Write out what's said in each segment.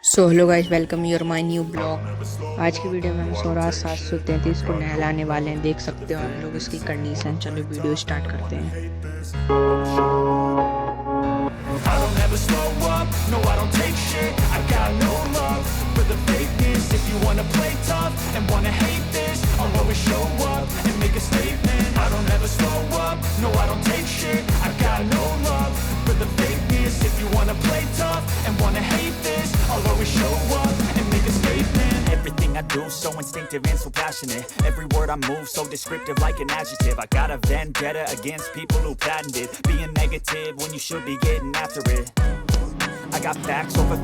So hello guys, welcome your my new blog. आज की video में हम स्वराज 733 को नहलाने वाले हैं। देख सकते हो आप लोग इसकी कंडीशन। चलो वीडियो स्टार्ट करते हैं। I don't ever slow up, no I don't take shit I got no love for the fakeness. If you wanna play tough and wanna hate this, I'll always show up and make a statement. I don't ever slow up, no I don't take shit I got no love for the fakeness. If you wanna play tough and wanna hate this, I'll always show up and make a statement. Everything I do so instinctive and so passionate. Every word I move so descriptive like an adjective. I got a vendetta against people who patented being negative when you should be getting after it. I got facts over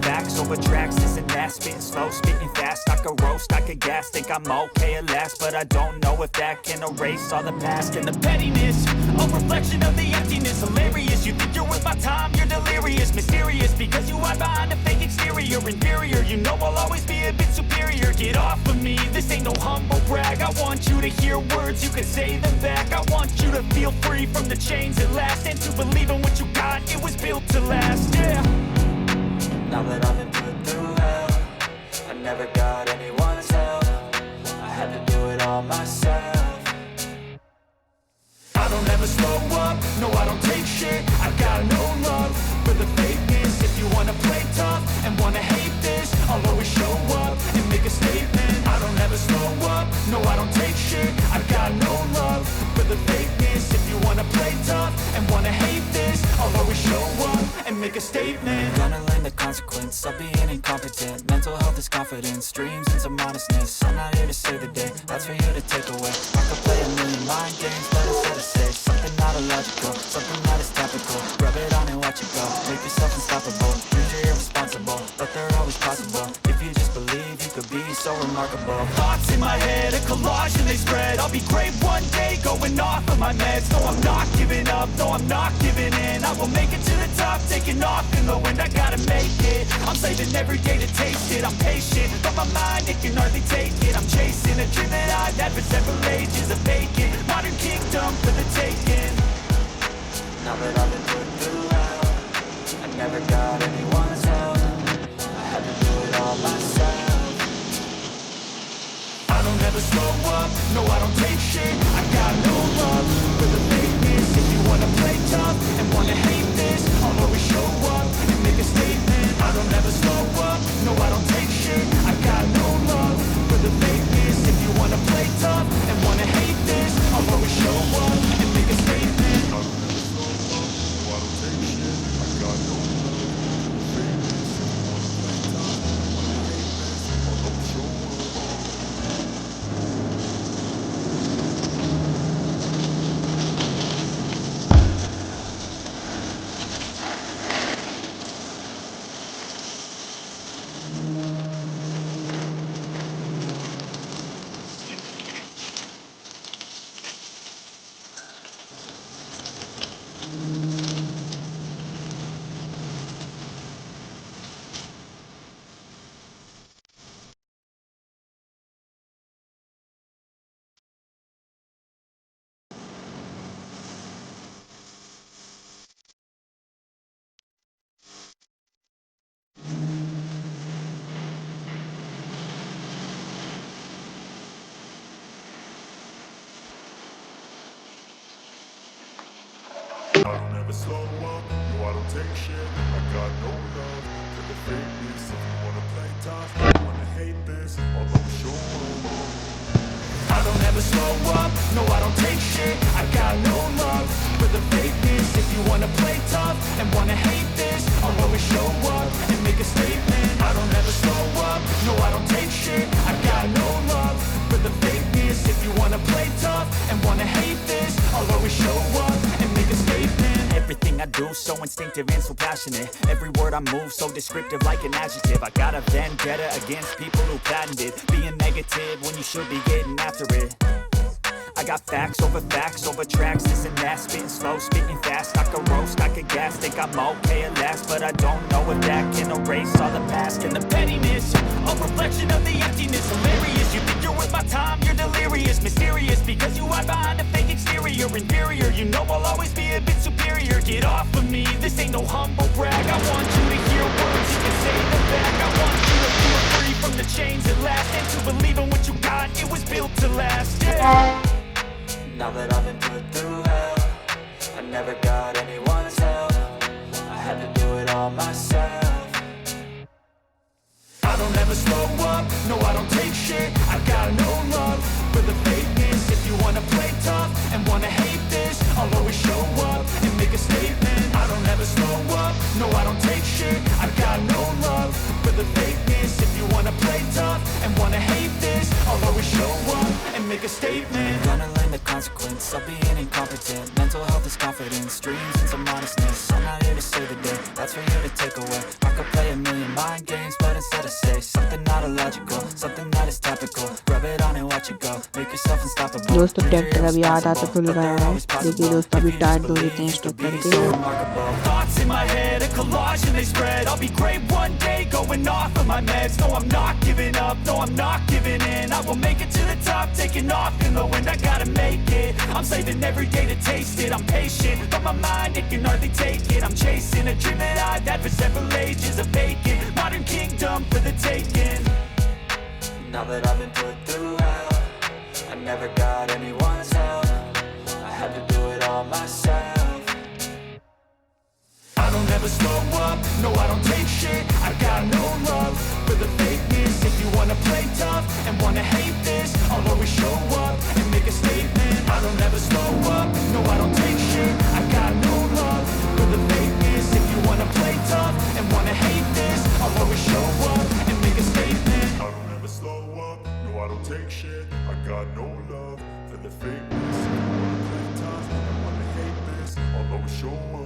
tracks, this and that. Spitting slow, speaking fast, I could roast, I could gas. Think I'm okay at last, but I don't know if that can erase all the past. And the pettiness, a reflection of the emptiness. Hilarious, you think you're worth my time, you're delirious. Mysterious, because you hide behind a fake exterior. Inferior, you know I'll always be a bit superior. Get off of me, this ain't no humble brag. I want you to hear words, you can say them back. I want you to feel free from the chains at last, and to believe in what you got, it was built to last, yeah. Now that I've been put through hell, I never got anyone's help. I had to do it all myself. I don't ever slow up, no I don't take shit I got no love for the fakeness. If you wanna play tough and wanna hate this, I'll always show up and make a statement. I don't ever slow up, no I don't take shit I got no love for the fakeness. If you wanna play tough and wanna hate this, I'll always show up and make a statement. Gonna learn the consequence of being incompetent. Mental health is confidence, dreams and some honestness. I'm not here to save the day, that's for you to take away. I could play a million mind games, but instead of say something not illogical, something that is topical. Rub it on and watch it go, make yourself unstoppable. Dreams are irresponsible, but they're always possible. If you just believe, you could be so remarkable. Thoughts in my head, a collage and they spread. I'll be great one day, going off of my meds. No, I'm not giving up, no, I'm not giving in. I will make it to the top, taking off in the wind. I gotta make it, I'm saving every day to taste it. I'm patient, but my mind, it can hardly take it. I'm chasing a dream that I've had for several ages. A vacant, modern kingdom for the taking. Now that I've been put through hell, I never got anyone's help. I had to do it all myself. I don't ever slow up, no I don't take shit I got no love for the fakeness. If you wanna play tough and wanna hate this, I'll always show up and make a statement. I don't ever slow up, no I don't take shit I got no love for the fakeness. If you wanna play tough and wanna hate this, I'll always show up and make a statement. I don't ever slow up, no I don't take shit I got no love for the fakeness. If you wanna play tough and wanna hate this, I'll always show up. I don't ever slow up, no I don't take shit I got no love for the fakeness. If you wanna play tough, you wanna hate this, I'll always show up. I don't ever slow up, no I don't take shit I got no love for the fakeness. If you wanna play tough and wanna hate this, I'll always show up and make a statement. I don't ever slow up, no I don't take shit I got no love for the fakeness. If you wanna play tough and wanna hate this, I'll always show up and make a statement. Everything I do so instinctive and so passionate. Every word I move so descriptive like an adjective. I got a vendetta against people who patented being negative when you should be getting after it. I got facts over tracks, this and that. Spitting slow, speaking fast, I could roast, I could gas. Think I'm okay at last, but I don't know if that can erase all the past. And the pettiness, a reflection of the emptiness. Hilarious, you think you're worth my time, you're delirious. Mysterious, because you hide behind a fake exterior. Inferior, you know I'll always be a bit superior. Get off of me, this ain't no humble brag. I want you to hear words, you can say them back. I want you chains at last, and to believe in what you got, it was built to last, yeah. Now that I've been put through hell, I never got anyone's help, I had to do it all myself. I don't ever slow up, no I don't take shit, I got no love for the fakeness. If you wanna play tough and wanna hate this, I'll always show up and make a statement. I don't ever slow up, no I don't take shit, I got no love for the fakeness. If you wanna play tough and wanna hate this, I'll always show up and make a statement. I'm gonna learn the consequence of being incompetent. Mental health is confidence, dreams and some honestness. I'm not here to save the day, that's for you to take away. I could play a million mind games, but instead I say something not illogical, something that is topical. Rub it on and watch it go, make yourself unstoppable. दोस्तों tractor अभी आधा तो खुल गया है। देखिए दोस्तों अभी टायर धो देते हैं इस ट्रैक्टर के। Thoughts in my head, a collage and they spread. I'll be great one day, going off of my meds. No, I'm not giving up, no, I'm not giving in. I will make it to the top, taking off in the wind. I gotta make it, I'm saving every day to taste it. I'm patient, but my mind, it can hardly take it. I'm chasing a dream that I've had for several ages, a vacant modern kingdom for the taking. Now that I've been put through hell, I never got anyone's help, I had to do it all myself. I don't ever slow up, no I don't take shit, I got no love for the fakeness. If you wanna play tough and wanna hate this, I'll always show up and make a statement. I don't ever slow up, no I don't take shit, I got no love for the fakeness. If you wanna play tough and wanna hate this, I'll always show up and make a statement. I don't ever slow up, no I don't take shit, I got no love for the fakeness. If you wanna play tough and wanna hate this, I'll always show up.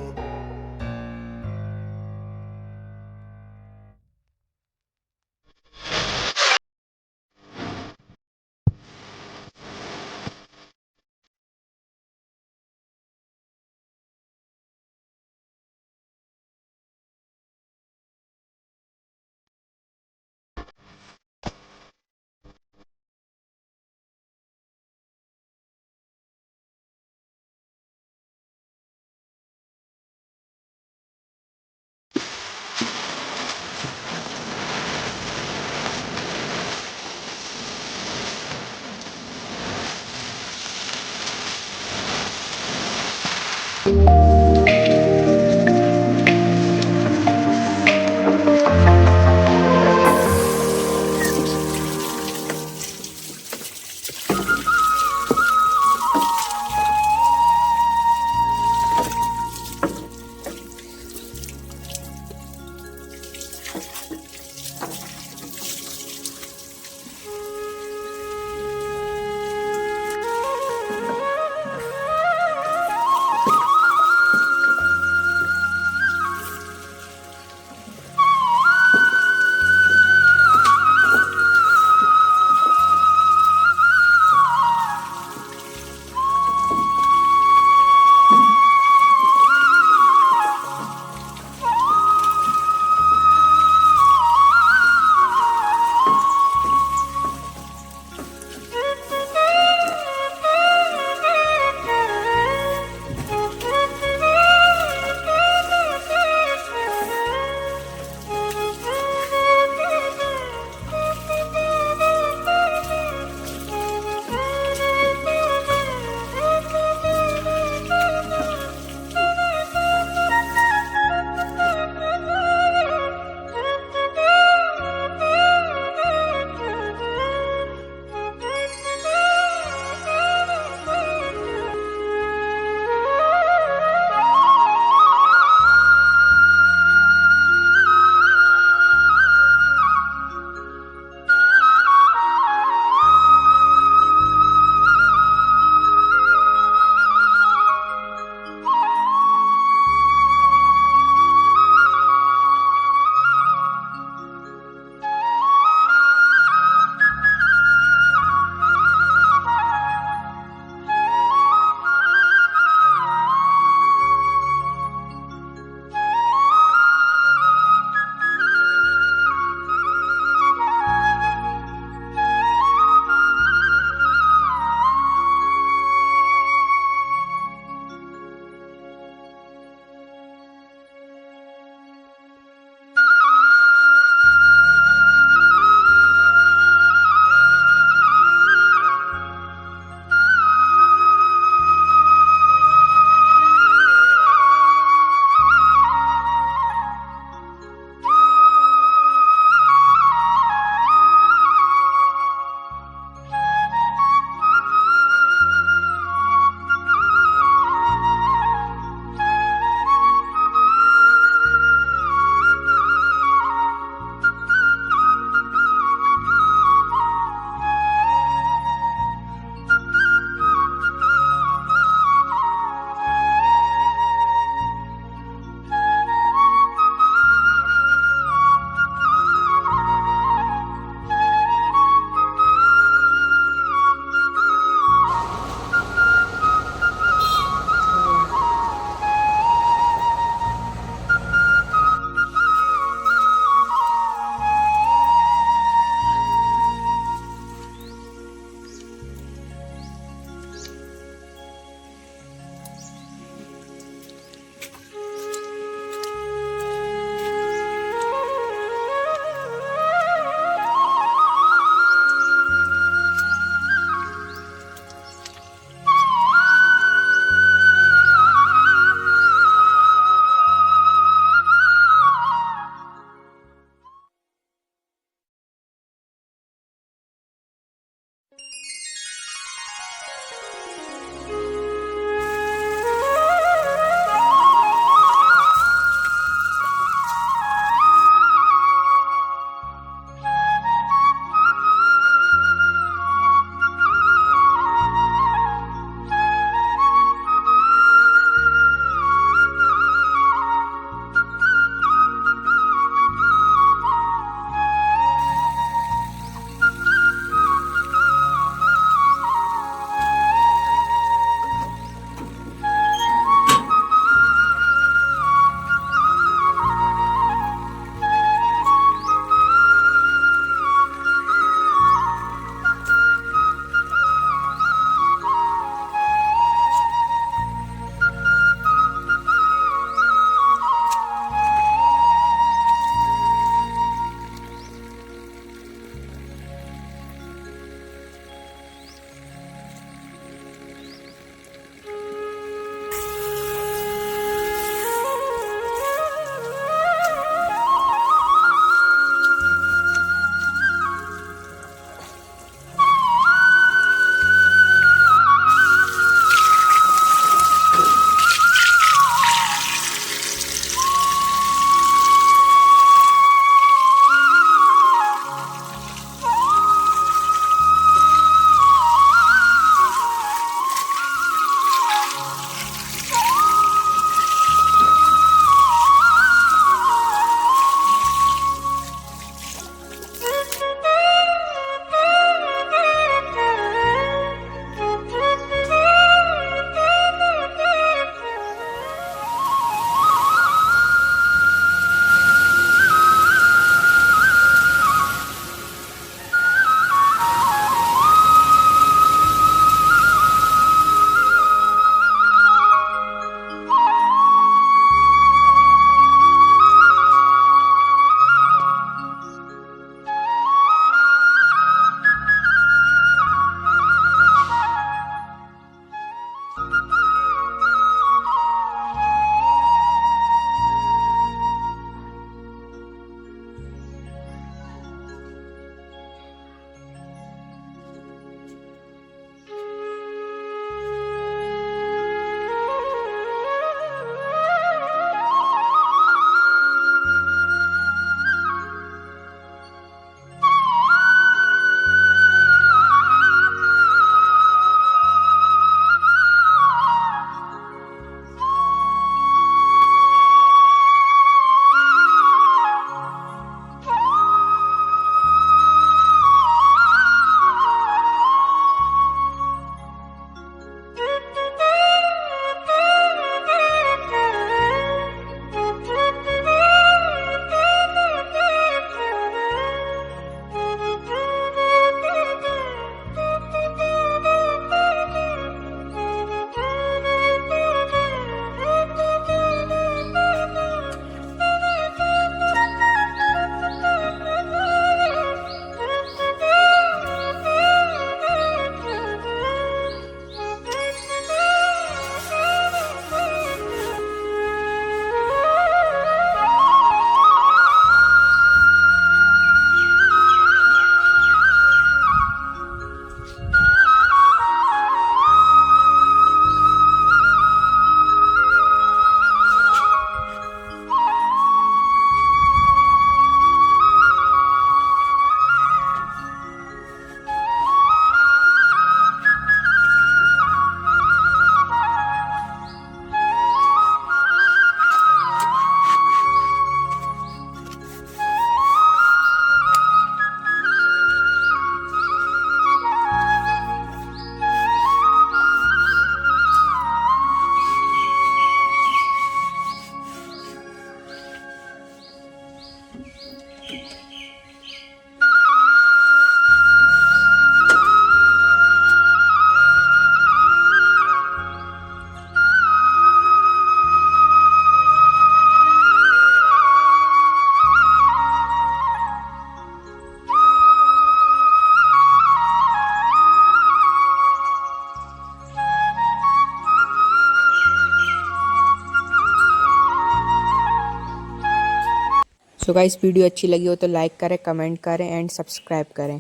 तो guys video अच्छी लगी हो तो like करें, comment करें and subscribe करें।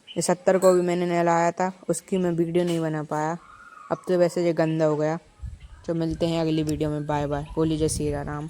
ये 70 को भी मैंने नहलाया था, उसकी मैं वीडियो नहीं बना पाया। अब तो वैसे ये गंदा हो गया। तो मिलते हैं अगली वीडियो में। Bye bye. बोलिए जय श्री राम।